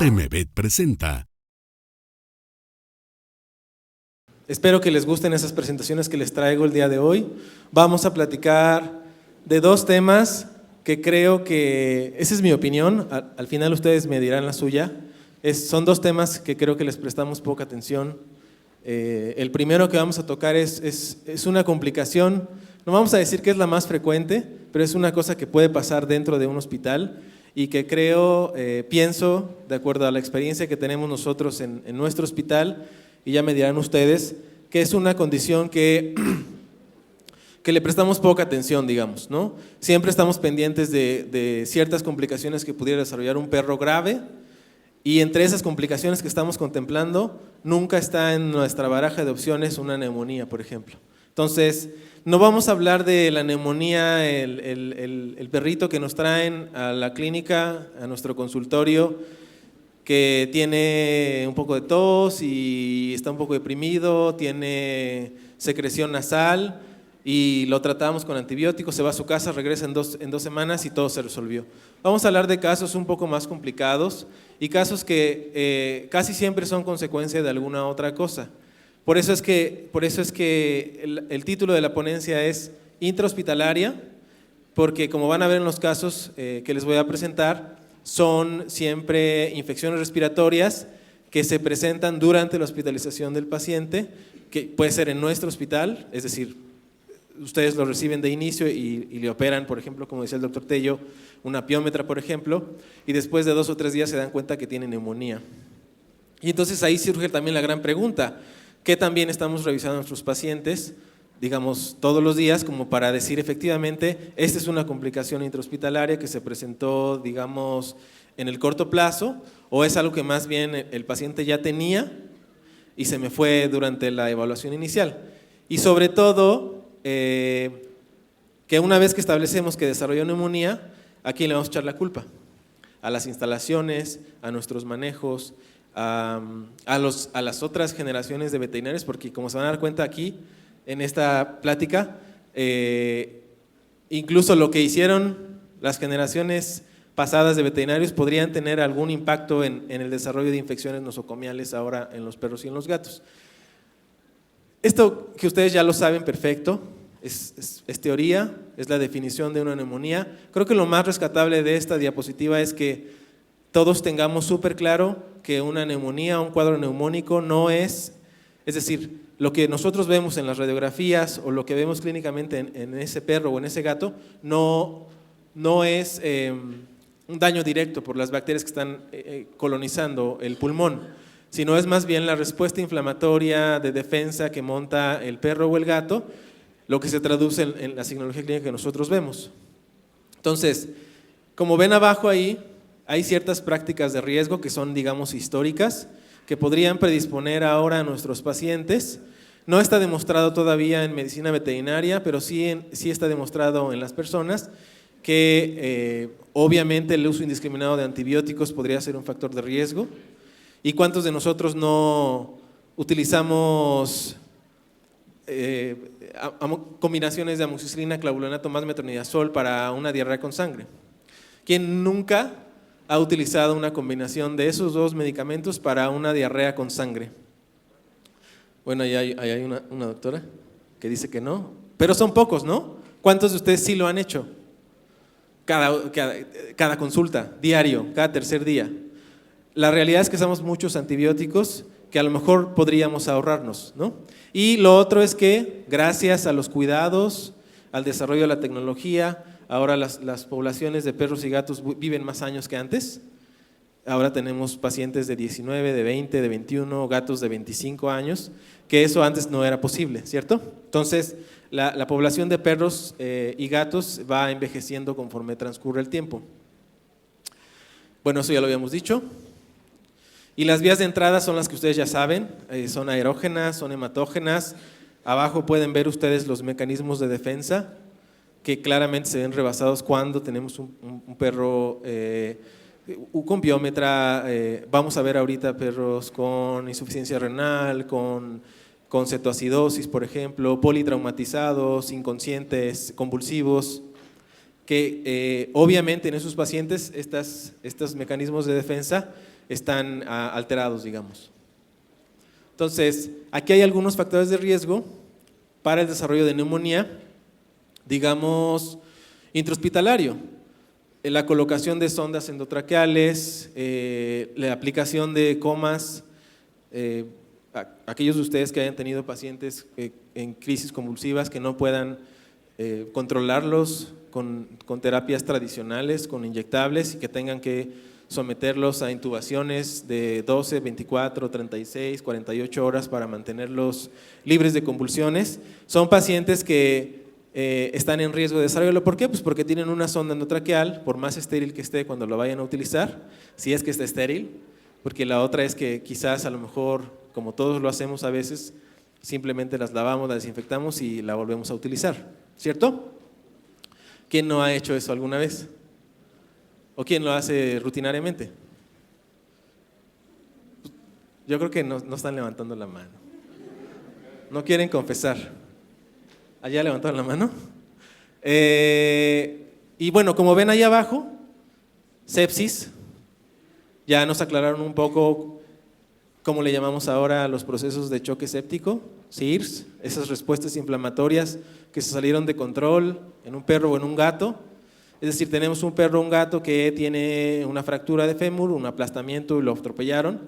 Remevet presenta. Espero que les gusten esas presentaciones que les traigo el día de hoy. Vamos a platicar de dos temas que creo que, esa es mi opinión, al final ustedes me dirán la suya. Son dos temas que creo que les prestamos poca atención. El primero que vamos a tocar es una complicación, no vamos a decir que es la más frecuente, pero es una cosa que puede pasar dentro de un hospital y que creo, pienso, de acuerdo a la experiencia que tenemos nosotros en nuestro hospital, y ya me dirán ustedes, que es una condición que le prestamos poca atención, digamos, ¿no? Siempre estamos pendientes de ciertas complicaciones que pudiera desarrollar un perro grave, y entre esas complicaciones que estamos contemplando, nunca está en nuestra baraja de opciones una neumonía, por ejemplo. Entonces, no vamos a hablar de la neumonía, el perrito que nos traen a la clínica, a nuestro consultorio, que tiene un poco de tos y está un poco deprimido, tiene secreción nasal y lo tratamos con antibióticos, se va a su casa, regresa en dos semanas y todo se resolvió. Vamos a hablar de casos un poco más complicados y casos que casi siempre son consecuencia de alguna otra cosa. Por eso es que el título de la ponencia es intrahospitalaria, porque como van a ver en los casos que les voy a presentar, son siempre infecciones respiratorias que se presentan durante la hospitalización del paciente, que puede ser en nuestro hospital, es decir, ustedes lo reciben de inicio y le operan, por ejemplo, como decía el doctor Tello, una piómetra, por ejemplo, y después de 2 o 3 días se dan cuenta que tienen neumonía. Y entonces ahí surge también la gran pregunta, ¿qué también estamos revisando a nuestros pacientes, digamos, todos los días, como para decir efectivamente, esta es una complicación intrahospitalaria que se presentó, digamos, en el corto plazo, o es algo que más bien el paciente ya tenía y se me fue durante la evaluación inicial? Y sobre todo, que una vez que establecemos que desarrolló neumonía, ¿a quién le vamos a echar la culpa? A las instalaciones, a nuestros manejos, a las otras generaciones de veterinarios, porque como se van a dar cuenta aquí, en esta plática, incluso lo que hicieron las generaciones pasadas de veterinarios podrían tener algún impacto en el desarrollo de infecciones nosocomiales ahora en los perros y en los gatos. Esto que ustedes ya lo saben perfecto, es teoría, es la definición de una neumonía. Creo que lo más rescatable de esta diapositiva es que todos tengamos súper claro que una neumonía, un cuadro neumónico no es decir, lo que nosotros vemos en las radiografías o lo que vemos clínicamente en ese perro o en ese gato no es un daño directo por las bacterias que están colonizando el pulmón, sino es más bien la respuesta inflamatoria de defensa que monta el perro o el gato, lo que se traduce en la signología clínica que nosotros vemos. Entonces, como ven abajo ahí, hay ciertas prácticas de riesgo que son, digamos, históricas, que podrían predisponer ahora a nuestros pacientes. No está demostrado todavía en medicina veterinaria, pero sí está demostrado en las personas que obviamente el uso indiscriminado de antibióticos podría ser un factor de riesgo. ¿Y cuántos de nosotros no utilizamos combinaciones de amoxicilina, clavulanato más metronidazol para una diarrea con sangre? ¿Quién nunca ha utilizado una combinación de esos dos medicamentos para una diarrea con sangre? Bueno, ahí hay una doctora que dice que no, pero son pocos, ¿no? ¿Cuántos de ustedes sí lo han hecho? Cada consulta, diario, cada tercer día. La realidad es que usamos muchos antibióticos que a lo mejor podríamos ahorrarnos, ¿no? Y lo otro es que gracias a los cuidados, al desarrollo de la tecnología, ahora las poblaciones de perros y gatos viven más años que antes. Ahora tenemos pacientes de 19, de 20, de 21, gatos de 25 años, que eso antes no era posible, ¿cierto? Entonces, la población de perros y gatos va envejeciendo conforme transcurre el tiempo. Bueno, eso ya lo habíamos dicho. Y las vías de entrada son las que ustedes ya saben, son aerógenas, son hematógenas. Abajo pueden ver ustedes los mecanismos de defensa, que claramente se ven rebasados cuando tenemos un perro con piómetra. Vamos a ver ahorita perros con insuficiencia renal, con cetoacidosis, por ejemplo, politraumatizados, inconscientes, convulsivos, que obviamente en esos pacientes estos mecanismos de defensa están alterados, digamos. Entonces, aquí hay algunos factores de riesgo para el desarrollo de neumonía, digamos, intrahospitalario. La colocación de sondas endotraqueales, la aplicación de comas, aquellos de ustedes que hayan tenido pacientes en crisis convulsivas que no puedan controlarlos con terapias tradicionales, con inyectables y que tengan que someterlos a intubaciones de 12, 24, 36, 48 horas para mantenerlos libres de convulsiones. Son pacientes que están en riesgo de desarrollarlo. ¿Por qué? Pues porque tienen una sonda endotraqueal, por más estéril que esté cuando lo vayan a utilizar, si es que está estéril, porque la otra es que quizás a lo mejor, como todos lo hacemos a veces, simplemente las lavamos, las desinfectamos y la volvemos a utilizar, ¿cierto? ¿Quién no ha hecho eso alguna vez? ¿O quién lo hace rutinariamente? Yo creo que no están levantando la mano. No quieren confesar. ¿Allá levantaron la mano? Y bueno, como ven ahí abajo, sepsis. Ya nos aclararon un poco cómo le llamamos ahora a los procesos de choque séptico, SIRS, esas respuestas inflamatorias que se salieron de control en un perro o en un gato. Es decir, tenemos un perro o un gato que tiene una fractura de fémur, un aplastamiento y lo atropellaron.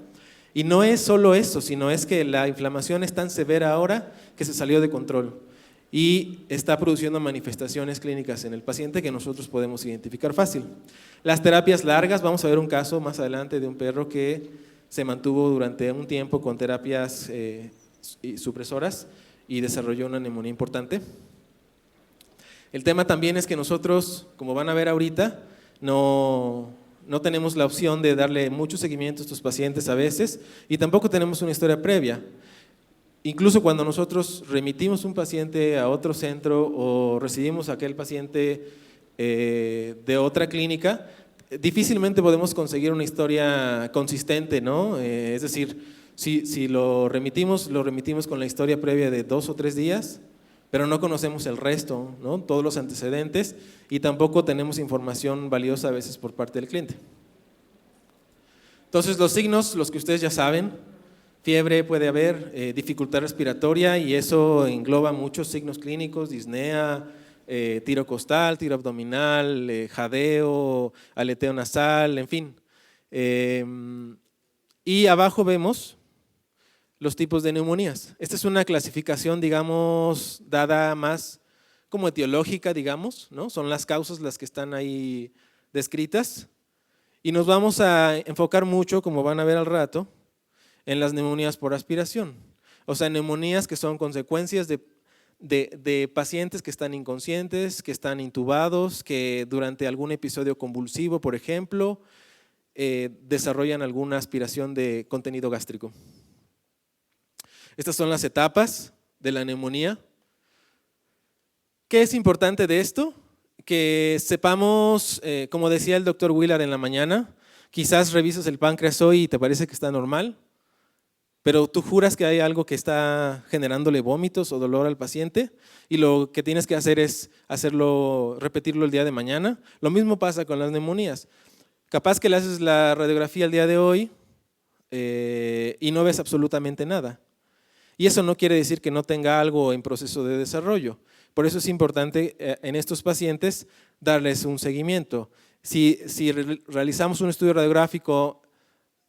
Y no es solo eso, sino es que la inflamación es tan severa ahora que se salió de control y está produciendo manifestaciones clínicas en el paciente que nosotros podemos identificar fácil. Las terapias largas, vamos a ver un caso más adelante de un perro que se mantuvo durante un tiempo con terapias supresoras y desarrolló una neumonía importante. El tema también es que nosotros, como van a ver ahorita, no tenemos la opción de darle mucho seguimiento a estos pacientes a veces y tampoco tenemos una historia previa. Incluso cuando nosotros remitimos un paciente a otro centro o recibimos a aquel paciente de otra clínica, difícilmente podemos conseguir una historia consistente, ¿no? Es decir, si lo remitimos con la historia previa de 2 o 3 días, pero no conocemos el resto, ¿no? Todos los antecedentes y tampoco tenemos información valiosa a veces por parte del cliente. Entonces los signos, los que ustedes ya saben, fiebre puede haber, dificultad respiratoria y eso engloba muchos signos clínicos, disnea, tiro costal, tiro abdominal, jadeo, aleteo nasal, en fin. Y abajo vemos los tipos de neumonías. Esta es una clasificación, digamos, dada más como etiológica, digamos, ¿no? Son las causas las que están ahí descritas y nos vamos a enfocar mucho, como van a ver al rato, en las neumonías por aspiración. O sea, neumonías que son consecuencias de pacientes que están inconscientes, que están intubados, que durante algún episodio convulsivo, por ejemplo, desarrollan alguna aspiración de contenido gástrico. Estas son las etapas de la neumonía. ¿Qué es importante de esto? Que sepamos, como decía el doctor Willard en la mañana, quizás revisas el páncreas hoy y te parece que está normal, pero tú juras que hay algo que está generándole vómitos o dolor al paciente y lo que tienes que hacer es repetirlo el día de mañana. Lo mismo pasa con las neumonías. Capaz que le haces la radiografía el día de hoy y no ves absolutamente nada. Y eso no quiere decir que no tenga algo en proceso de desarrollo. Por eso es importante en estos pacientes darles un seguimiento. Si realizamos un estudio radiográfico,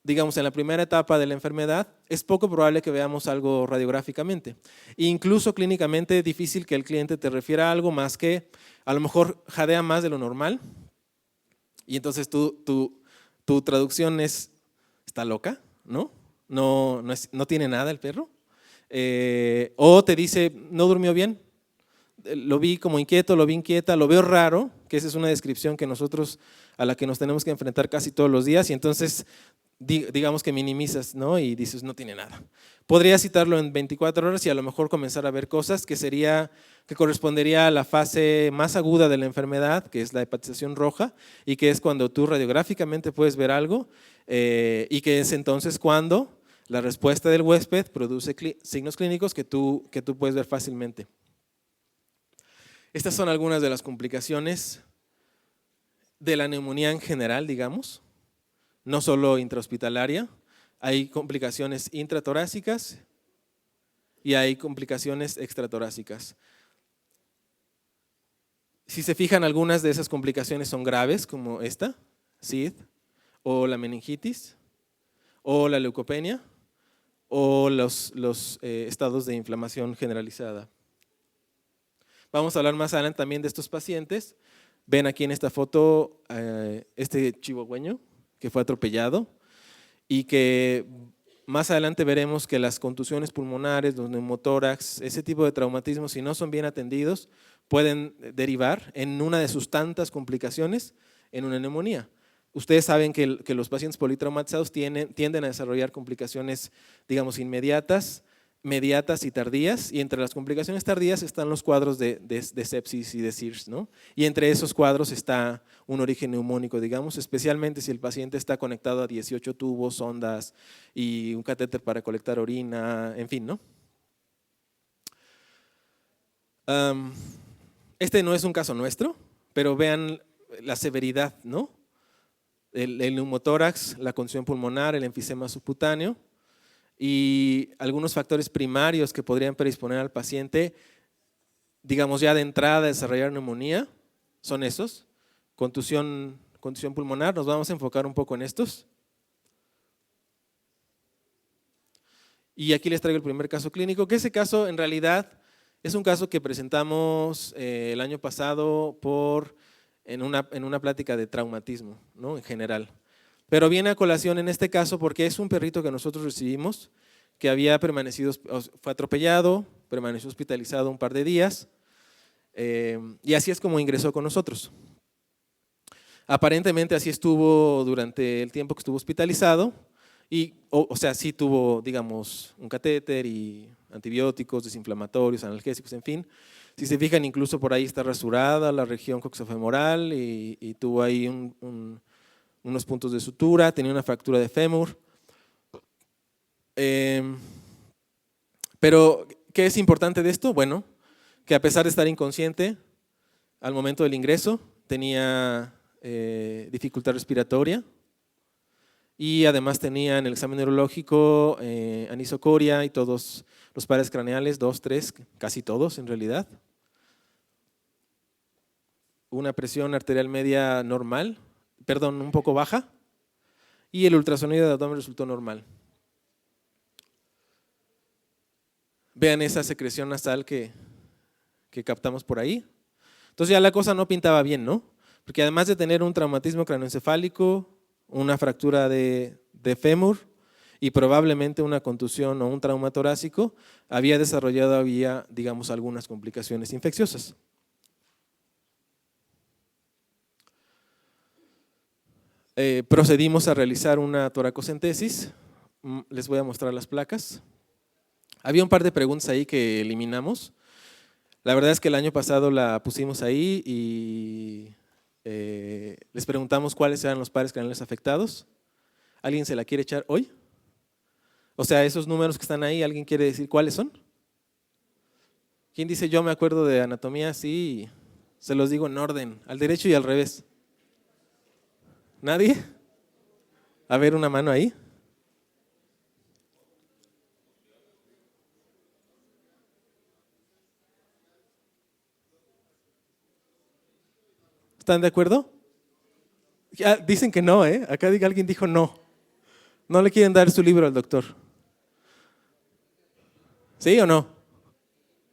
digamos en la primera etapa de la enfermedad, es poco probable que veamos algo radiográficamente. E incluso clínicamente es difícil que el cliente te refiera a algo más que a lo mejor jadea más de lo normal y entonces tu traducción es, ¿está loca? ¿No? ¿No tiene nada el perro? O te dice, no durmió bien, lo vi como inquieto, lo vi inquieta, lo veo raro, que esa es una descripción a la que nos tenemos que enfrentar casi todos los días y entonces digamos que minimizas, ¿no? Y dices no tiene nada. Podría citarlo en 24 horas y a lo mejor comenzar a ver cosas que correspondería a la fase más aguda de la enfermedad, que es la hepatización roja y que es cuando tú radiográficamente puedes ver algo y que es entonces cuando la respuesta del huésped produce signos clínicos que tú puedes ver fácilmente. Estas son algunas de las complicaciones de la neumonía en general, digamos, no solo intrahospitalaria, hay complicaciones intratorácicas y hay complicaciones extratorácicas. Si se fijan, algunas de esas complicaciones son graves, como esta, SID, o la meningitis, o la leucopenia, o los estados de inflamación generalizada. Vamos a hablar más adelante también de estos pacientes. Ven aquí en esta foto este chihuahueño que fue atropellado y que más adelante veremos que las contusiones pulmonares, los neumotórax, ese tipo de traumatismos, si no son bien atendidos, pueden derivar en una de sus tantas complicaciones en una neumonía. Ustedes saben que los pacientes politraumatizados tienden a desarrollar complicaciones, digamos, inmediatas, mediatas y tardías, y entre las complicaciones tardías están los cuadros de sepsis y de SIRS, ¿no? Y entre esos cuadros está un origen neumónico, digamos, especialmente si el paciente está conectado a 18 tubos, sondas y un catéter para colectar orina, en fin, ¿no? Este no es un caso nuestro, pero vean la severidad, ¿no? El neumotórax, la contusión pulmonar, el enfisema subcutáneo y algunos factores primarios que podrían predisponer al paciente, digamos ya de entrada a desarrollar neumonía, son esos, contusión pulmonar, nos vamos a enfocar un poco en estos. Y aquí les traigo el primer caso clínico, que ese caso en realidad es un caso que presentamos el año pasado en una plática de traumatismo, ¿no? En general. Pero viene a colación en este caso porque es un perrito que nosotros recibimos que había permanecido, fue atropellado, permaneció hospitalizado un par de días y así es como ingresó con nosotros. Aparentemente así estuvo durante el tiempo que estuvo hospitalizado y, o sea, sí tuvo, digamos, un catéter y antibióticos, desinflamatorios, analgésicos, en fin. Si se fijan, incluso por ahí está rasurada la región coxofemoral y tuvo ahí unos puntos de sutura, tenía una fractura de fémur. Pero, ¿qué es importante de esto? Bueno, que a pesar de estar inconsciente, al momento del ingreso tenía dificultad respiratoria y además tenía en el examen neurológico anisocoria y todos los pares craneales, 2, 3, casi todos en realidad. Una presión arterial media normal, perdón, un poco baja, y el ultrasonido de abdomen resultó normal. Vean esa secreción nasal que captamos por ahí. Entonces ya la cosa no pintaba bien, ¿no? Porque además de tener un traumatismo craneoencefálico, una fractura de fémur y probablemente una contusión o un trauma torácico, había desarrollado, digamos, algunas complicaciones infecciosas. Procedimos a realizar una toracocentesis. Les voy a mostrar las placas. Había un par de preguntas ahí que eliminamos. La verdad es que el año pasado la pusimos ahí y les preguntamos cuáles eran los pares craneales afectados. ¿Alguien se la quiere echar hoy? O sea, esos números que están ahí, ¿alguien quiere decir cuáles son? ¿Quién dice yo me acuerdo de anatomía? Sí, se los digo en orden, al derecho y al revés. ¿Nadie? A ver, una mano ahí. ¿Están de acuerdo? Ya, dicen que no, ¿eh? Acá alguien dijo no. No le quieren dar su libro al doctor. ¿Sí o no?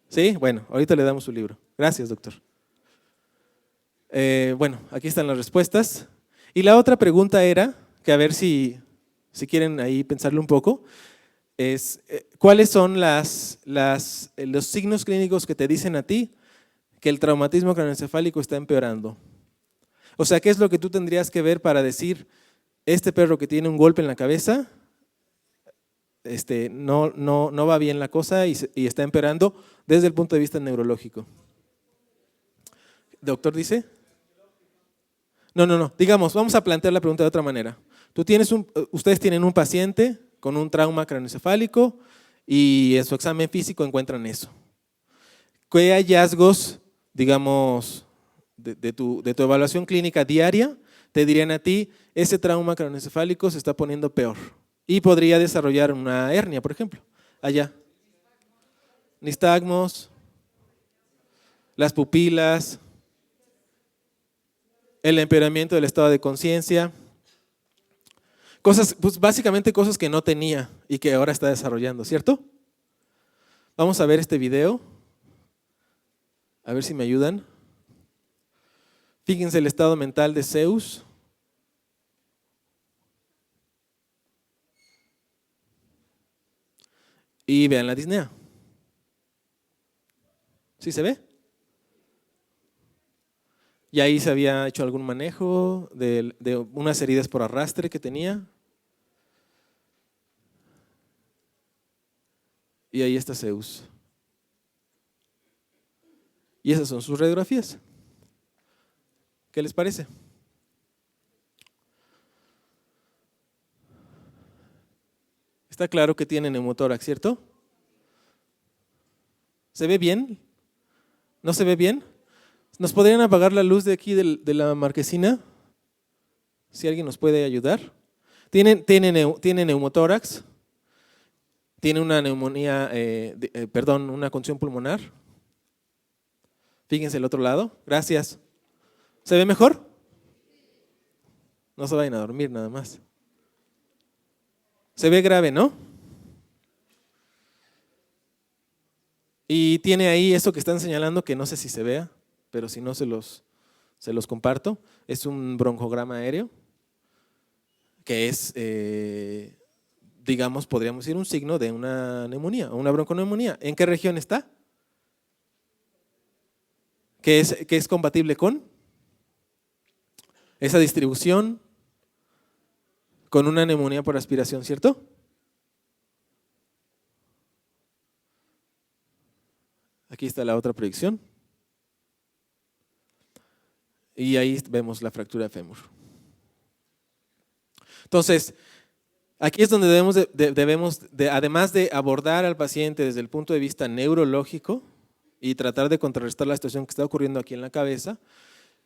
¿Sí? Bueno, ahorita le damos su libro. Gracias, doctor. Bueno, aquí están las respuestas. Y la otra pregunta era, que a ver si quieren ahí pensarlo un poco, es ¿cuáles son los signos clínicos que te dicen a ti que el traumatismo craneoencefálico está empeorando? O sea, ¿qué es lo que tú tendrías que ver para decir, este perro que tiene un golpe en la cabeza, no va bien la cosa y está empeorando desde el punto de vista neurológico? ¿Doctor dice? No. Digamos, vamos a plantear la pregunta de otra manera. Ustedes tienen un paciente con un trauma craneoencefálico y en su examen físico encuentran eso. ¿Qué hallazgos, digamos, de tu evaluación clínica diaria, te dirían a ti, ese trauma craneoencefálico se está poniendo peor y podría desarrollar una hernia, por ejemplo, allá. Nistagmos, las pupilas, el empeoramiento del estado de conciencia, cosas, pues básicamente cosas que no tenía y que ahora está desarrollando, ¿cierto? Vamos a ver este video, a ver si me ayudan. Fíjense el estado mental de Zeus. Y vean la disnea. ¿Sí se ve? Y ahí se había hecho algún manejo de unas heridas por arrastre que tenía. Y ahí está Zeus. Y esas son sus radiografías. ¿Qué les parece? Está claro que tiene neumotórax, ¿cierto? ¿Se ve bien? ¿No se ve bien? ¿Nos podrían apagar la luz de aquí de la marquesina? Si alguien nos puede ayudar. Tiene neumotórax. Tiene una neumonía, una contusión pulmonar. Fíjense el otro lado. Gracias. ¿Se ve mejor? No se vayan a dormir nada más. Se ve grave, ¿no? Y tiene ahí eso que están señalando, que no sé si se vea, pero si no se los comparto. Es un broncograma aéreo, que es, digamos, podríamos decir un signo de una neumonía o una bronconeumonía. ¿En qué región está? ¿Qué es compatible con esa distribución? Con una neumonía por aspiración, ¿cierto? Aquí está la otra proyección. Y ahí vemos la fractura de fémur. Entonces, aquí es donde debemos además de abordar al paciente desde el punto de vista neurológico y tratar de contrarrestar la situación que está ocurriendo aquí en la cabeza,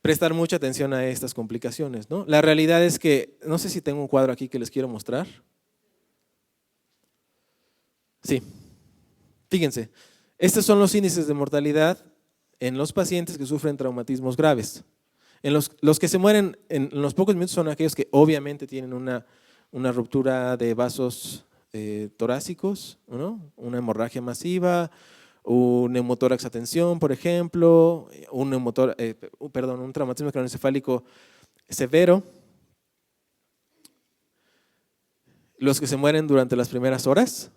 prestar mucha atención a estas complicaciones, ¿no? La realidad es que, no sé si tengo un cuadro aquí que les quiero mostrar. Sí, fíjense, estos son los índices de mortalidad en los pacientes que sufren traumatismos graves. Los que se mueren en los pocos minutos son aquellos que obviamente tienen una ruptura de vasos torácicos, ¿no? Una hemorragia masiva, un neumotórax a tensión, por ejemplo, un traumatismo craneoencefálico severo. Los que se mueren durante las primeras horas,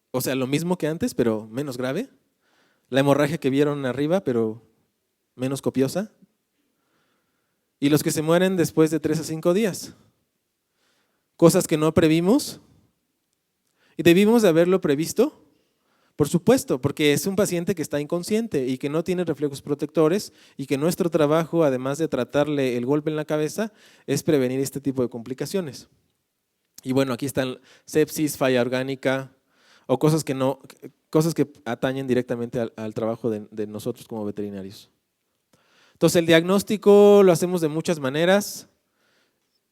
o sea, lo mismo que antes, pero menos grave. La hemorragia que vieron arriba, pero menos copiosa. Y los que se mueren después de 3 a 5 días. Cosas que no previmos. ¿Y debimos de haberlo previsto? Por supuesto, porque es un paciente que está inconsciente y que no tiene reflejos protectores y que nuestro trabajo, además de tratarle el golpe en la cabeza, es prevenir este tipo de complicaciones. Y bueno, aquí están sepsis, falla orgánica o cosas que atañen directamente al trabajo de nosotros como veterinarios. Entonces el diagnóstico lo hacemos de muchas maneras.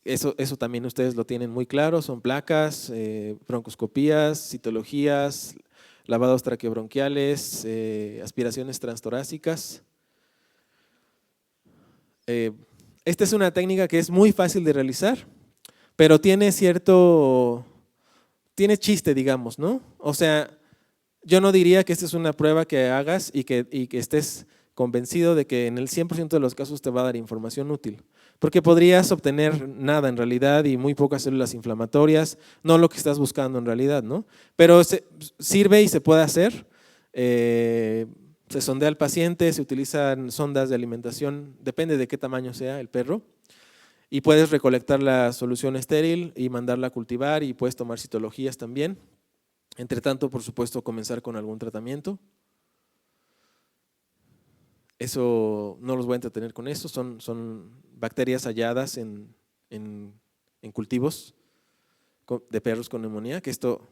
Eso también ustedes lo tienen muy claro, son placas, broncoscopías, citologías, lavados traqueobronquiales, aspiraciones transtorácicas. Esta es una técnica que es muy fácil de realizar, pero tiene chiste, digamos, ¿no? O sea, yo no diría que esta es una prueba que hagas y que estés convencido de que en el 100% de los casos te va a dar información útil, porque podrías obtener nada en realidad y muy pocas células inflamatorias, no lo que estás buscando en realidad, ¿no? Pero sirve y se puede hacer. Se sondea al paciente, se utilizan sondas de alimentación, depende de qué tamaño sea el perro, y puedes recolectar la solución estéril y mandarla a cultivar y puedes tomar citologías también. Entre tanto, por supuesto, comenzar con algún tratamiento. Eso no los voy a entretener con eso, son bacterias halladas en cultivos de perros con neumonía, que esto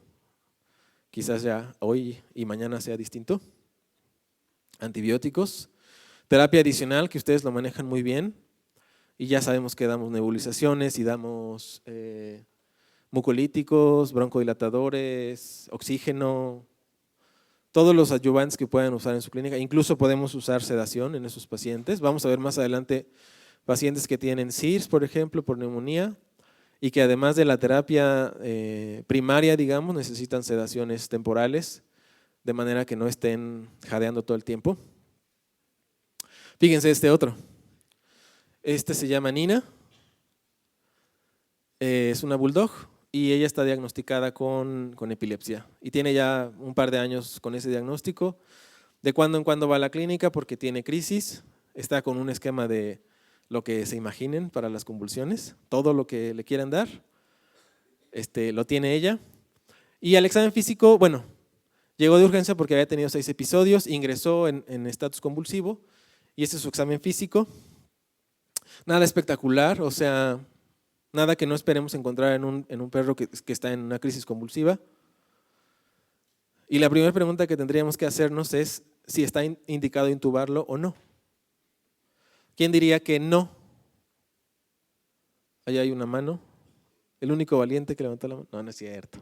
quizás ya hoy y mañana sea distinto. antibióticos. Terapia adicional, que ustedes lo manejan muy bien, y ya sabemos que damos nebulizaciones y damos mucolíticos, broncodilatadores, oxígeno, todos los adyuvantes que puedan usar en su clínica. Incluso podemos usar sedación en esos pacientes. Vamos a ver más adelante pacientes que tienen SIRS, por ejemplo, por neumonía, y que además de la terapia primaria, digamos, necesitan sedaciones temporales, de manera que no estén jadeando todo el tiempo. Fíjense este otro. Este se llama Nina. Es una bulldog y ella está diagnosticada con epilepsia. Y tiene ya un par de años con ese diagnóstico. De cuando en cuando va a la clínica porque tiene crisis. Está con un esquema de lo que se imaginen para las convulsiones. Todo lo que le quieran dar, lo tiene ella. Y al examen físico, bueno, llegó de urgencia porque había tenido 6 episodios, ingresó en estatus convulsivo y ese es su examen físico. Nada espectacular, o sea, nada que no esperemos encontrar en un perro que está en una crisis convulsiva. Y la primera pregunta que tendríamos que hacernos es si está indicado intubarlo o no. ¿Quién diría que no? Allá hay una mano. El único valiente que levantó la mano. No, no es cierto.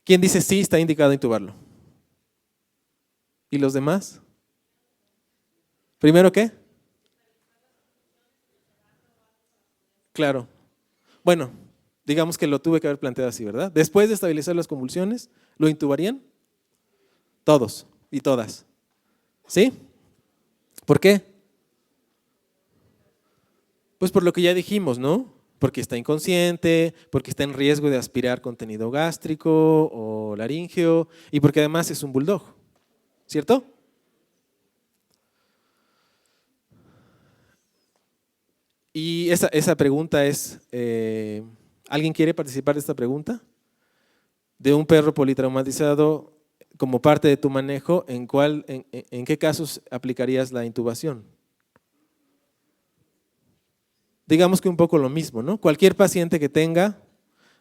¿Quién dice sí está indicado intubarlo? ¿Y los demás? ¿Primero qué? Claro. Bueno, digamos que lo tuve que haber planteado así, ¿verdad? Después de estabilizar las convulsiones, ¿lo intubarían? Todos y todas. ¿Sí? ¿Por qué? Pues por lo que ya dijimos, ¿no? Porque está inconsciente, porque está en riesgo de aspirar contenido gástrico o laríngeo y porque además es un bulldog, ¿cierto? Y esa pregunta es, ¿alguien quiere participar de esta pregunta? De un perro politraumatizado como parte de tu manejo, ¿en qué casos aplicarías la intubación? Digamos que un poco lo mismo, ¿no? Cualquier paciente que tenga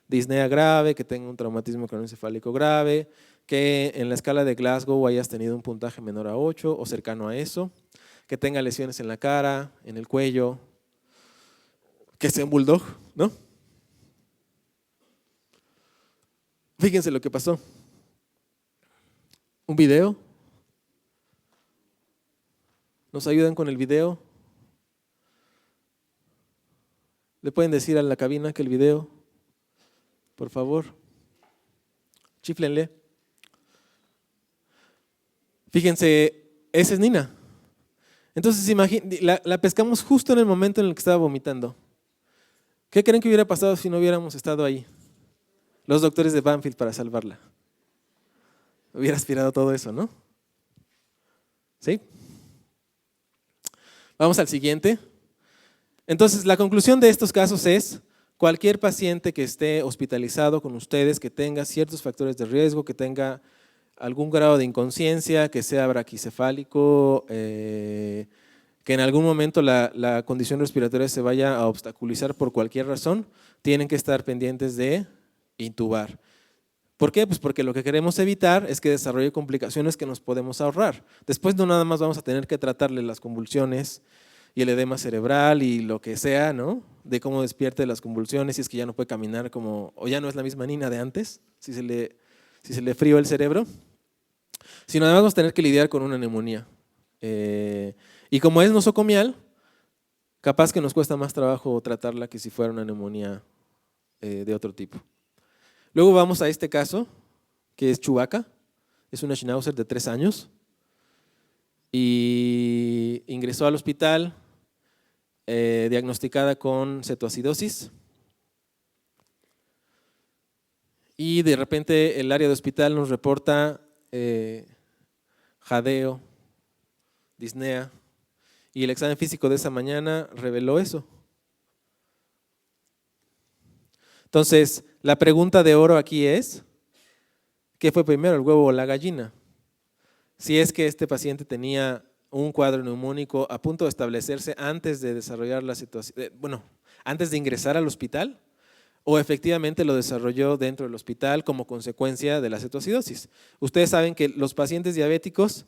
disnea grave, que tenga un traumatismo craneoencefálico grave, que en la escala de Glasgow hayas tenido un puntaje menor a 8 o cercano a eso, que tenga lesiones en la cara, en el cuello, que sea un bulldog, ¿no? Fíjense lo que pasó. Un video. ¿Nos ayudan con el video? ¿Le pueden decir a la cabina que el video, por favor? Chíflenle. Fíjense, esa es Nina. Entonces, la pescamos justo en el momento en el que estaba vomitando. ¿Qué creen que hubiera pasado si no hubiéramos estado ahí? Los doctores de Banfield para salvarla. Hubiera aspirado todo eso, ¿no? ¿Sí? Vamos al siguiente. Entonces, la conclusión de estos casos es, cualquier paciente que esté hospitalizado con ustedes, que tenga ciertos factores de riesgo, que tenga algún grado de inconsciencia, que sea braquicefálico, que en algún momento la condición respiratoria se vaya a obstaculizar por cualquier razón, tienen que estar pendientes de intubar. ¿Por qué? Pues porque lo que queremos evitar es que desarrolle complicaciones que nos podemos ahorrar. Después no nada más vamos a tener que tratarle las convulsiones y el edema cerebral y lo que sea, ¿no? De cómo despierte las convulsiones, si es que ya no puede caminar o ya no es la misma Nina de antes, si se le frió el cerebro, sino además vamos a tener que lidiar con una neumonía. Y como es nosocomial, capaz que nos cuesta más trabajo tratarla que si fuera una neumonía de otro tipo. Luego vamos a este caso, que es Chewbacca, es una Schnauzer de 3 años y ingresó al hospital diagnosticada con cetoacidosis y de repente el área de hospital nos reporta jadeo, disnea y el examen físico de esa mañana reveló eso. Entonces, la pregunta de oro aquí es, ¿qué fue primero, el huevo o la gallina? Si es que este paciente tenía un cuadro neumónico a punto de establecerse antes de desarrollar la situación, antes de ingresar al hospital, o efectivamente lo desarrolló dentro del hospital como consecuencia de la cetoacidosis. Ustedes saben que los pacientes diabéticos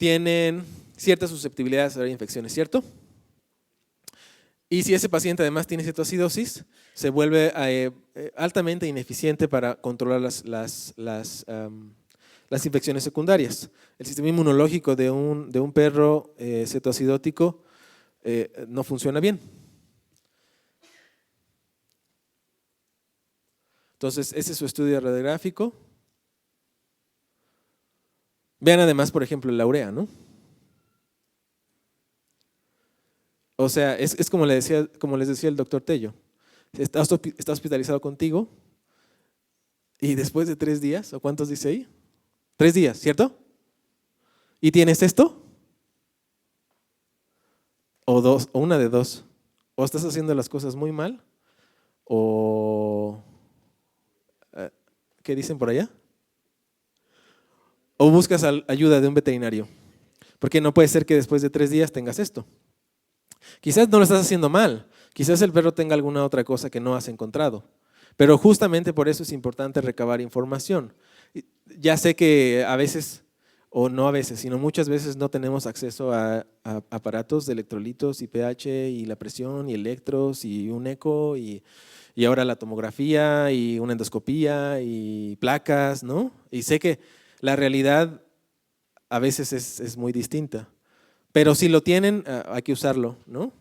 tienen cierta susceptibilidad a desarrollar infecciones, ¿cierto? Y si ese paciente además tiene cetoacidosis, se vuelve altamente ineficiente para controlar las infecciones secundarias. El sistema inmunológico de un perro cetoacidótico no funciona bien. Entonces, ese es su estudio radiográfico. Vean además, por ejemplo, la urea, ¿no? O sea, es como les decía el doctor Tello. Está hospitalizado contigo y después de 3 días, ¿o cuántos dice ahí? 3 días, ¿cierto? ¿Y tienes esto? O dos, o una de dos. O estás haciendo las cosas muy mal, o ¿qué dicen por allá? O buscas ayuda de un veterinario. Porque no puede ser que después de 3 días tengas esto. Quizás no lo estás haciendo mal, quizás el perro tenga alguna otra cosa que no has encontrado, pero justamente por eso es importante recabar información. Ya sé que a veces, o no a veces, sino muchas veces no tenemos acceso a aparatos de electrolitos y pH y la presión y electros y un eco y ahora la tomografía y una endoscopía y placas, ¿no? Y sé que la realidad a veces es muy distinta. Pero si lo tienen, hay que usarlo, ¿no?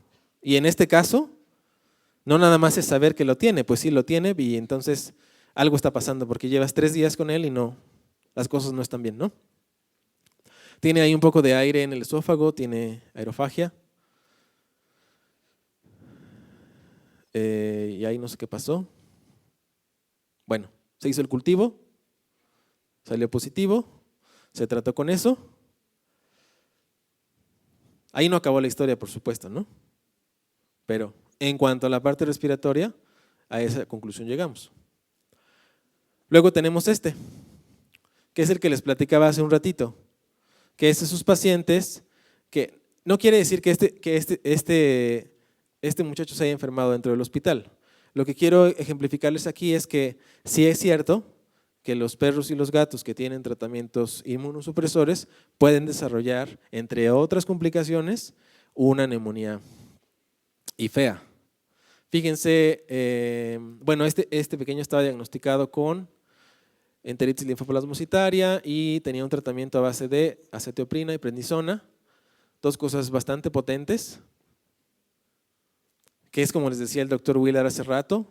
Y en este caso, no nada más es saber que lo tiene, pues sí lo tiene y entonces algo está pasando porque llevas 3 días con él y no, las cosas no están bien, ¿no? Tiene ahí un poco de aire en el esófago, tiene aerofagia. Y ahí no sé qué pasó. Bueno, se hizo el cultivo, salió positivo, se trató con eso. Ahí no acabó la historia, por supuesto, ¿no? Pero en cuanto a la parte respiratoria, a esa conclusión llegamos. Luego tenemos este, que es el que les platicaba hace un ratito, que es esos pacientes que no quiere decir que este muchacho se haya enfermado dentro del hospital. Lo que quiero ejemplificarles aquí es que sí es cierto que los perros y los gatos que tienen tratamientos inmunosupresores pueden desarrollar, entre otras complicaciones, una neumonía y fea. Fíjense, bueno, este pequeño estaba diagnosticado con enteritis linfoplasmocitaria y tenía un tratamiento a base de acetioprina y prednisona, 2 cosas bastante potentes, que es como les decía el doctor Wheeler hace rato,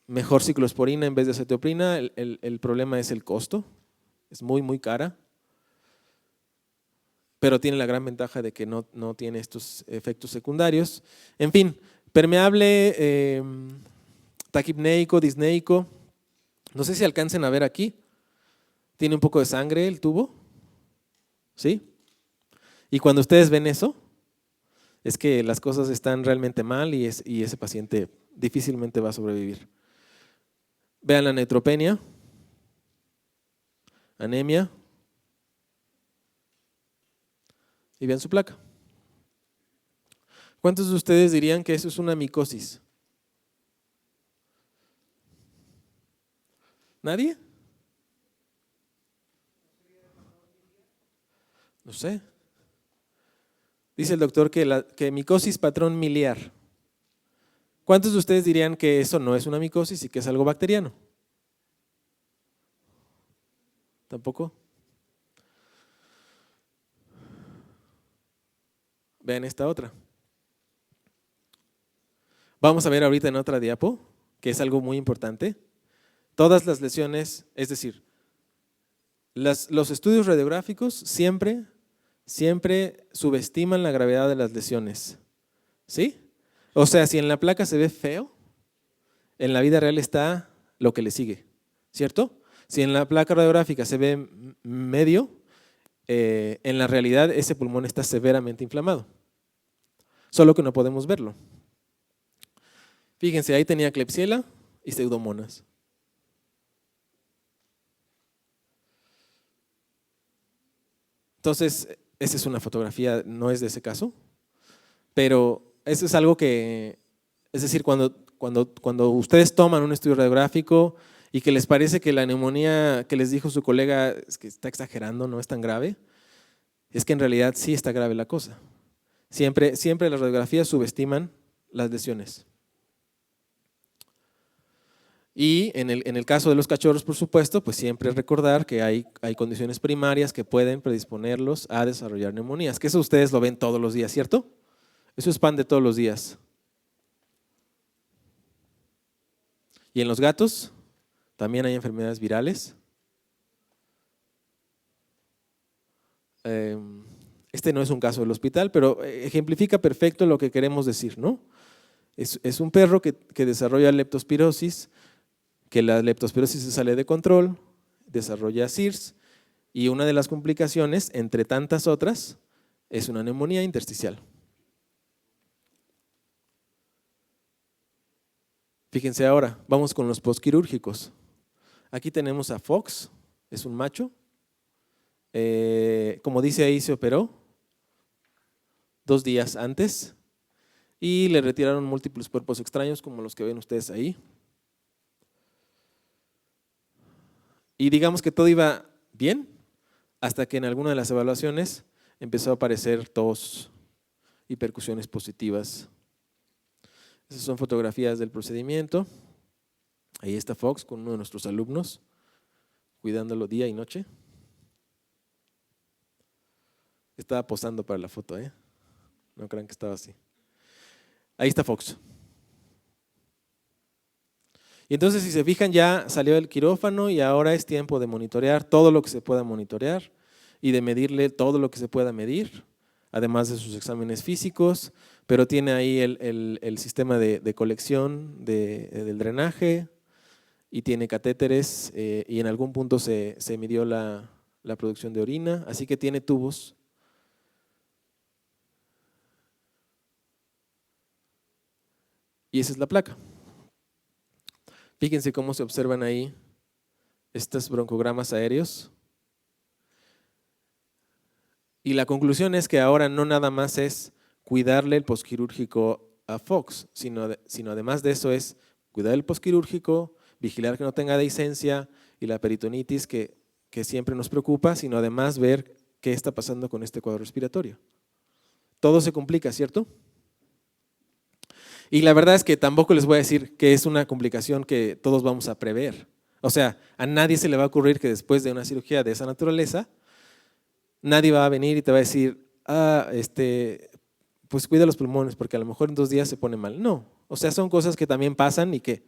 mejor ciclosporina en vez de acetioprina. El problema es el costo, es muy, muy cara, pero tiene la gran ventaja de que no tiene estos efectos secundarios. En fin, permeable, taquipneico, disneico, no sé si alcancen a ver aquí, tiene un poco de sangre el tubo, ¿sí? Y cuando ustedes ven eso, es que las cosas están realmente mal y ese paciente difícilmente va a sobrevivir. Vean la neutropenia, anemia y vean su placa. ¿Cuántos de ustedes dirían que eso es una micosis? ¿Nadie? No sé. Dice el doctor que micosis patrón miliar. ¿Cuántos de ustedes dirían que eso no es una micosis y que es algo bacteriano? ¿Tampoco? Vean esta otra. Vamos a ver ahorita en otra diapo, que es algo muy importante. Todas las lesiones, es decir, los estudios radiográficos siempre subestiman la gravedad de las lesiones. ¿Sí? O sea, si en la placa se ve feo, en la vida real está lo que le sigue, ¿cierto? Si en la placa radiográfica se ve medio, en la realidad ese pulmón está severamente inflamado, solo que no podemos verlo. Fíjense, ahí tenía Klebsiella y Pseudomonas. Entonces, esa es una fotografía, no es de ese caso, pero eso es algo que, es decir, cuando ustedes toman un estudio radiográfico y que les parece que la neumonía que les dijo su colega es que está exagerando, no es tan grave, es que en realidad sí está grave la cosa. Siempre las radiografías subestiman las lesiones. Y en el caso de los cachorros, por supuesto, pues siempre recordar que hay condiciones primarias que pueden predisponerlos a desarrollar neumonías, que eso ustedes lo ven todos los días, ¿cierto? Eso es pan de todos los días. Y en los gatos también hay enfermedades virales. Este no es un caso del hospital, pero ejemplifica perfecto lo que queremos decir, ¿no? Es un perro que desarrolla leptospirosis, que la leptospirosis se sale de control, desarrolla SIRS, y una de las complicaciones, entre tantas otras, es una neumonía intersticial. Fíjense ahora, vamos con los postquirúrgicos. Aquí tenemos a Fox, es un macho. Como dice ahí, se operó 2 días antes y le retiraron múltiples cuerpos extraños como los que ven ustedes ahí. Y digamos que todo iba bien hasta que en alguna de las evaluaciones empezó a aparecer tos y percusiones positivas. Esas son fotografías del procedimiento. Ahí está Fox con uno de nuestros alumnos, cuidándolo día y noche. Estaba posando para la foto, ¿eh? No crean que estaba así. Ahí está Fox. Y entonces, si se fijan, ya salió del quirófano y ahora es tiempo de monitorear todo lo que se pueda monitorear y de medirle todo lo que se pueda medir, además de sus exámenes físicos, pero tiene ahí el sistema de colección del drenaje y tiene catéteres y en algún punto se midió la producción de orina, así que tiene tubos. Y esa es la placa. Fíjense cómo se observan ahí estos broncogramas aéreos. Y la conclusión es que ahora no nada más es cuidarle el posquirúrgico a Fox, sino además de eso es cuidar el posquirúrgico, vigilar que no tenga dehiscencia y la peritonitis que siempre nos preocupa, sino además ver qué está pasando con este cuadro respiratorio. Todo se complica, ¿cierto? Y la verdad es que tampoco les voy a decir que es una complicación que todos vamos a prever. O sea, a nadie se le va a ocurrir que después de una cirugía de esa naturaleza, nadie va a venir y te va a decir, pues cuida los pulmones porque a lo mejor en 2 días se pone mal. No, o sea, son cosas que también pasan y que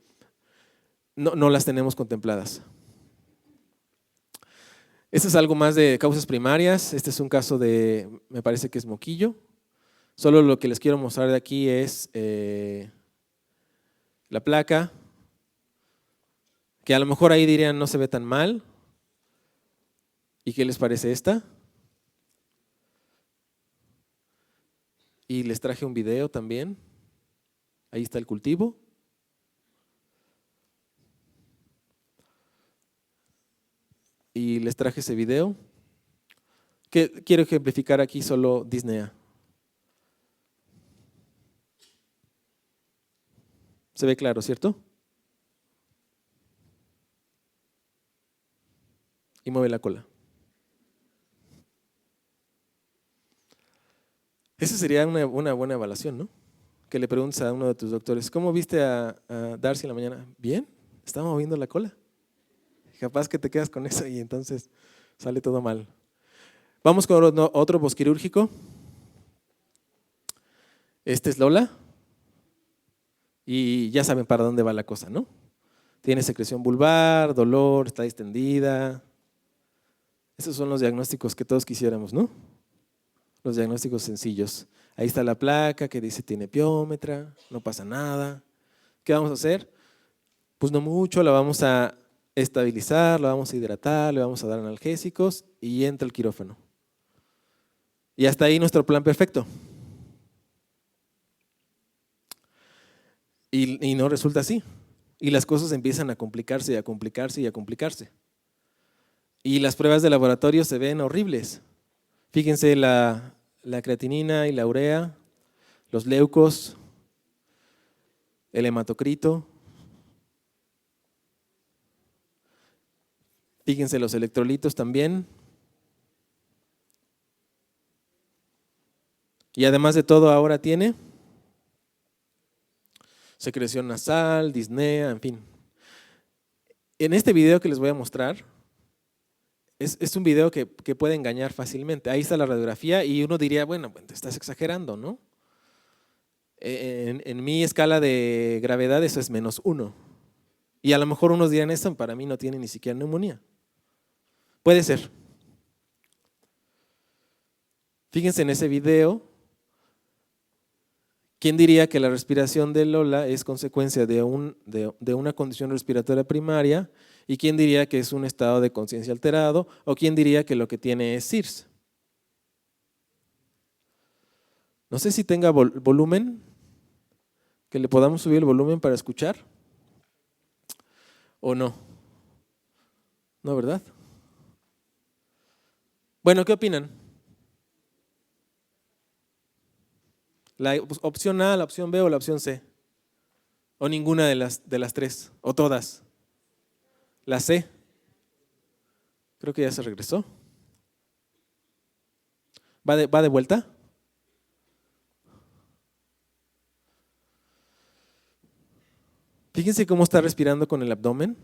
no las tenemos contempladas. Este es algo más de causas primarias. Este es un caso de, me parece que es moquillo. Solo lo que les quiero mostrar de aquí es la placa, que a lo mejor ahí dirían no se ve tan mal. ¿Y qué les parece esta? Y les traje un video también. Ahí está el cultivo. Y les traje ese video, que quiero ejemplificar aquí solo Disnea. Se ve claro, ¿cierto? Y mueve la cola. Esa sería una buena evaluación, ¿no? Que le preguntes a uno de tus doctores, ¿cómo viste a Darcy en la mañana? Bien, estaba moviendo la cola. Capaz que te quedas con eso y entonces sale todo mal. Vamos con otro posquirúrgico. Este es Lola. Y ya saben para dónde va la cosa, ¿no? Tiene secreción vulvar, dolor, está distendida. Esos son los diagnósticos que todos quisiéramos, ¿no? Los diagnósticos sencillos. Ahí está la placa que dice tiene piómetra, no pasa nada. ¿Qué vamos a hacer? Pues no mucho, la vamos a estabilizar, la vamos a hidratar, le vamos a dar analgésicos y entra el quirófano. Y hasta ahí nuestro plan perfecto. Y no resulta así. Y las cosas empiezan a complicarse y a complicarse y a complicarse. Y las pruebas de laboratorio se ven horribles. Fíjense la creatinina y la urea, los leucos, el hematocrito. Fíjense los electrolitos también. Y además de todo ahora tiene secreción nasal, disnea, en fin. En este video que les voy a mostrar, es un video que puede engañar fácilmente. Ahí está la radiografía y uno diría, bueno, pues te estás exagerando, ¿no? En mi escala de gravedad eso es -1. Y a lo mejor unos dirán, esto para mí no tiene ni siquiera neumonía. Puede ser. Fíjense en ese video. ¿Quién diría que la respiración de Lola es consecuencia de una condición respiratoria primaria? ¿Y quién diría que es un estado de conciencia alterado? ¿O quién diría que lo que tiene es SIRS? No sé si tenga volumen, que le podamos subir el volumen para escuchar. ¿O no? ¿No, verdad? Bueno, ¿qué opinan? ¿La opción A, la opción B o la opción C? ¿O ninguna de las tres? ¿O todas? ¿La C? Creo que ya se regresó. ¿Va de vuelta? Fíjense cómo está respirando con el abdomen.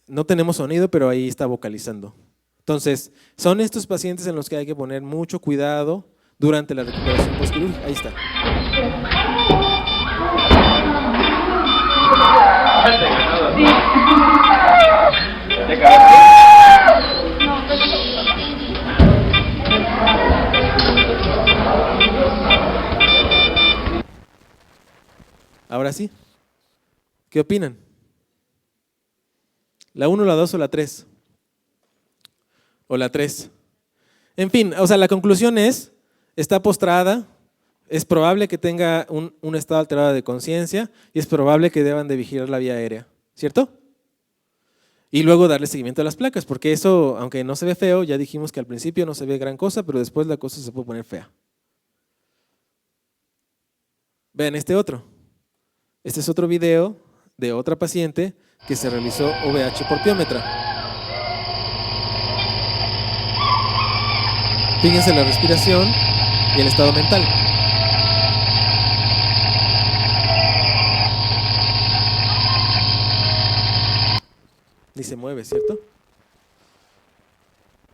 No tenemos sonido, pero ahí está vocalizando. Entonces, son estos pacientes en los que hay que poner mucho cuidado durante la recuperación postquirúrgica. Ahí está. Ahora sí, ¿qué opinan? ¿La 1, la 2 o la 3? O la 3. En fin, o sea, la conclusión es, está postrada, es probable que tenga un estado alterado de conciencia y es probable que deban de vigilar la vía aérea, ¿cierto? Y luego darle seguimiento a las placas, porque eso, aunque no se ve feo, ya dijimos que al principio no se ve gran cosa, pero después la cosa se puede poner fea. Vean este otro. Este es otro video de otra paciente que se realizó OVH por piómetra. Fíjense la respiración y el estado mental. Ni se mueve, ¿cierto?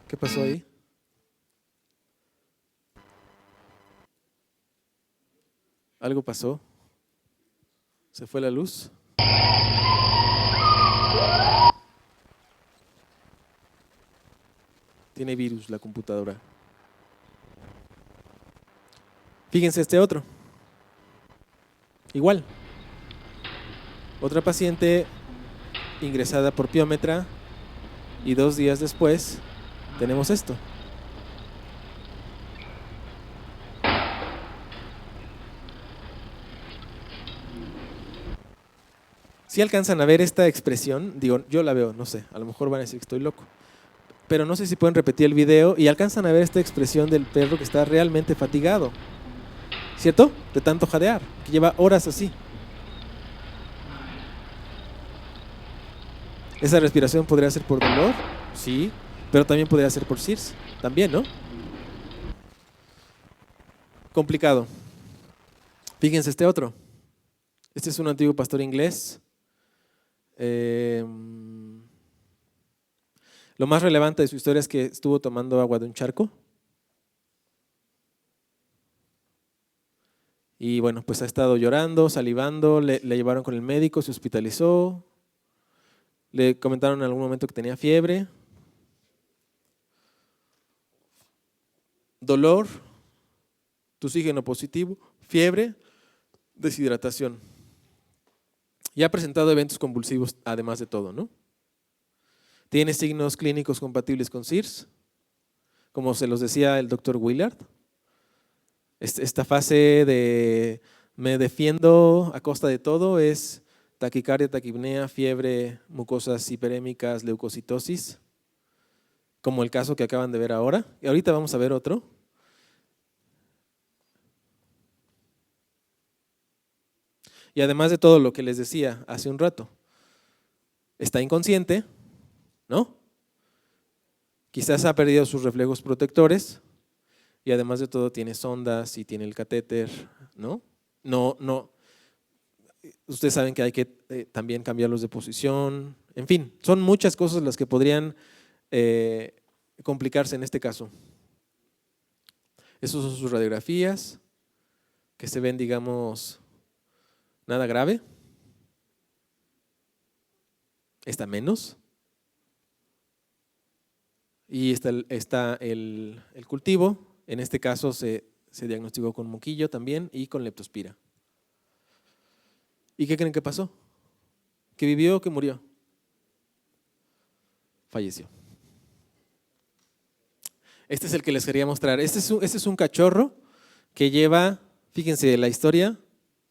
¿Qué pasó ahí? ¿Algo pasó? ¿Se fue la luz? Tiene virus la computadora. Fíjense este otro. Igual. Otra paciente ingresada por piómetra y 2 días después tenemos esto. Si alcanzan a ver esta expresión, digo, yo la veo, no sé, a lo mejor van a decir que estoy loco, pero no sé si pueden repetir el video y alcanzan a ver esta expresión del perro que está realmente fatigado, ¿cierto? De tanto jadear, que lleva horas así. Esa respiración podría ser por dolor, sí, pero también podría ser por SIRS, también, ¿no? Complicado. Fíjense este otro. Este es un antiguo pastor inglés. Lo más relevante de su historia es que estuvo tomando agua de un charco. Y bueno, pues ha estado llorando, salivando, le llevaron con el médico, se hospitalizó. Le comentaron en algún momento que tenía fiebre. Dolor, oxígeno positivo, fiebre, deshidratación. Y ha presentado eventos convulsivos además de todo, ¿no? Tiene signos clínicos compatibles con SIRS, como se los decía el doctor Willard. Esta fase de me defiendo a costa de todo es taquicardia, taquipnea, fiebre, mucosas hiperémicas, leucocitosis, como el caso que acaban de ver ahora. Y ahorita vamos a ver otro. Y además de todo lo que les decía hace un rato, está inconsciente, ¿no? Quizás ha perdido sus reflejos protectores y además de todo tiene sondas y tiene el catéter, ¿no? No, ustedes saben que hay que también cambiarlos de posición, en fin, son muchas cosas las que podrían complicarse en este caso. Esas son sus radiografías, que se ven, digamos, nada grave. Esta menos. Y está el cultivo. En este caso se diagnosticó con moquillo también y con leptospira. ¿Y qué creen que pasó? ¿Que vivió o que murió? Falleció. Este es el que les quería mostrar. Este es un cachorro que lleva, fíjense la historia,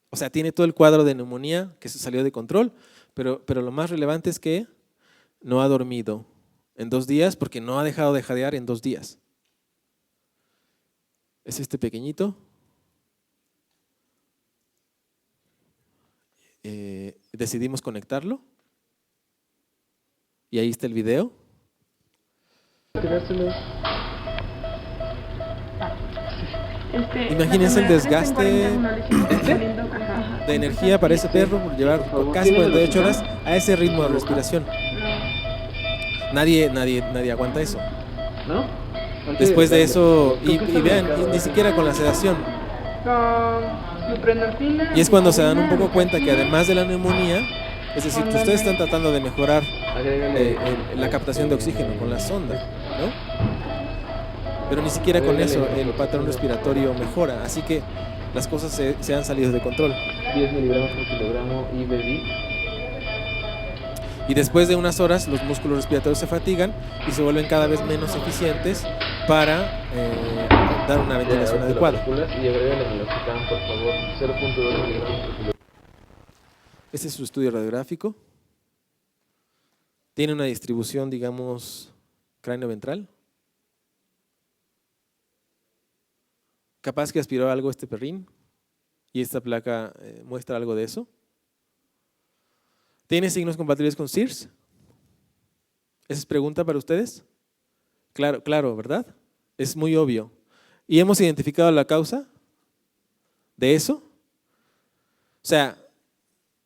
o sea, tiene todo el cuadro de neumonía que se salió de control, pero lo más relevante es que no ha dormido en 2 días porque no ha dejado de jadear en 2 días. Es este pequeñito. Decidimos conectarlo y ahí está el video. Imagínense el desgaste de energía para ese perro por llevar casi 48 horas a ese ritmo de respiración. Nadie aguanta eso. Después de eso, y vean, ni siquiera con la sedación. Y es cuando se dan un poco cuenta que además de la neumonía, es decir, que ustedes están tratando de mejorar la captación de oxígeno con la sonda, ¿no? Pero ni siquiera con eso el patrón respiratorio mejora, así que las cosas se han salido de control. 10 miligramos por kilogramo IBD. Y después de unas horas los músculos respiratorios se fatigan y se vuelven cada vez menos eficientes para dar una ventilación adecuada. Y agrégale meloxicam, por favor, 0.2 miligramos por kilogramo. Este es su estudio radiográfico. Tiene una distribución, digamos, cráneo-ventral. Capaz que aspiró algo este perrín y esta placa muestra algo de eso. ¿Tiene signos compatibles con SIRS? ¿Esa es pregunta para ustedes? Claro, ¿verdad? Es muy obvio. ¿Y hemos identificado la causa de eso? O sea,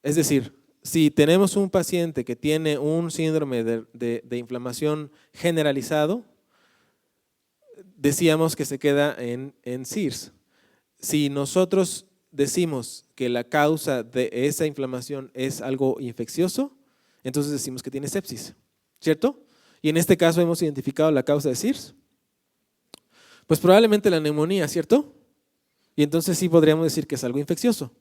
es decir, si tenemos un paciente que tiene un síndrome de inflamación generalizado, decíamos que se queda en SIRS. Si nosotros decimos que la causa de esa inflamación es algo infeccioso, entonces decimos que tiene sepsis, ¿cierto? Y en este caso hemos identificado la causa de SIRS. Pues probablemente la neumonía, ¿cierto? Y entonces sí podríamos decir que es algo infeccioso.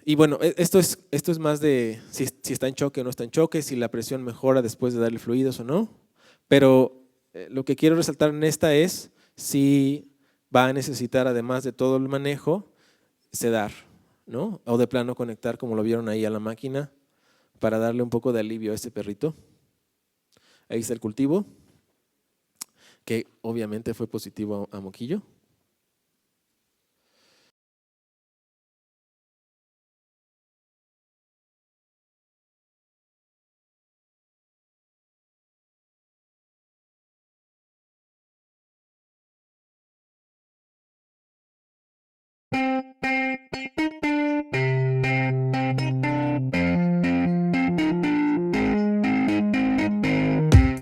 Y bueno, esto es más de si está en choque o no está en choque, si la presión mejora después de darle fluidos o no. Pero lo que quiero resaltar en esta es si va a necesitar, además de todo el manejo, sedar, ¿no? O de plano conectar, como lo vieron ahí, a la máquina para darle un poco de alivio a ese perrito. Ahí está el cultivo, que obviamente fue positivo a moquillo.